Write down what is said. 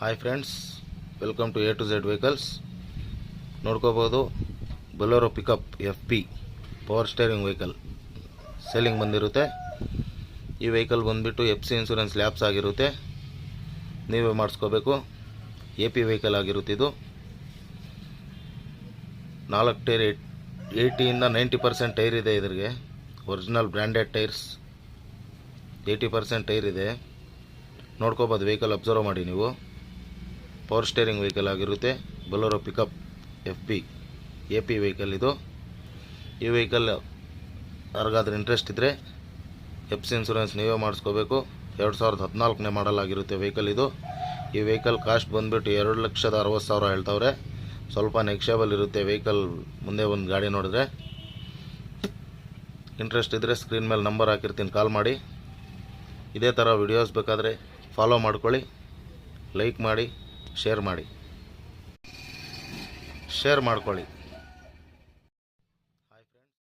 Hi friends, welcome to A to Z vehicles. ನೋಡ್ಕೋಬೋದು, Bolero pickup FP power steering vehicle selling ಬಂದಿರುತ್ತೆ. ಈ vehicle ಬಂದುಬಿಟ್ಟು FC insurance lapse ಆಗಿರುತ್ತೆ, ನೀವೇ ಮಾಡಿಸ್ಕೋಬೇಕು. AP vehicle ಆಗಿರುತ್ತೆ. ಇದು 4 ಟೈರ್ 80ಇಂದ 90% ಟೈರ್ ಇದೆ. ಇದ್ರಿಗೆ ಒರಿಜಿನಲ್ ಬ್ರ್ಯಾಂಡೆಡ್ ಟೈರ್ಸ್ 80% ಟೈರ್ ಇದೆ. ನೋಡ್ಕೋಬೋದು, ವೆಹಿಕಲ್ ಅಬ್ಸರ್ವ್ ಮಾಡಿ ನೀವು. ಪವರ್ ಸ್ಟೇರಿಂಗ್ ವೆಹಿಕಲ್ ಆಗಿರುತ್ತೆ. Bolero pickup FP AP vehicle ಇದು. ಈ ವೆಹಿಕಲ್ ಯಾರಿಗಾದ್ರೂ ಇಂಟ್ರೆಸ್ಟ್ ಇದ್ದರೆ FC ಇನ್ಸೂರೆನ್ಸ್ ನೀವೇ ಮಾಡಿಸ್ಕೋಬೇಕು. 2014ನೇ ಮಾಡಲ್ ಆಗಿರುತ್ತೆ ವೆಹಿಕಲ್ ಇದು. ಈ ವೆಹಿಕಲ್ ಕಾಸ್ಟ್ ಬಂದುಬಿಟ್ಟು 2,60,000 ಹೇಳ್ತವ್ರೆ. ಸ್ವಲ್ಪ ನೆಕ್ಸ್ಟೇಬಲ್ ಇರುತ್ತೆ ವೆಹಿಕಲ್. ಮುಂದೆ ಒಂದು ಗಾಡಿ ನೋಡಿದ್ರೆ ಇಂಟ್ರೆಸ್ಟ್ ಇದ್ದರೆ ಸ್ಕ್ರೀನ್ ಮೇಲೆ ನಂಬರ್ ಹಾಕಿರ್ತೀನಿ, ಕಾಲ್ ಮಾಡಿ. ಇದೇ ಥರ ವಿಡಿಯೋಸ್ ಬೇಕಾದರೆ ಫಾಲೋ ಮಾಡ್ಕೊಳ್ಳಿ, ಲೈಕ್ ಮಾಡಿ, ಶೇರ್ ಮಾಡ್ಕೊಳ್ಳಿ.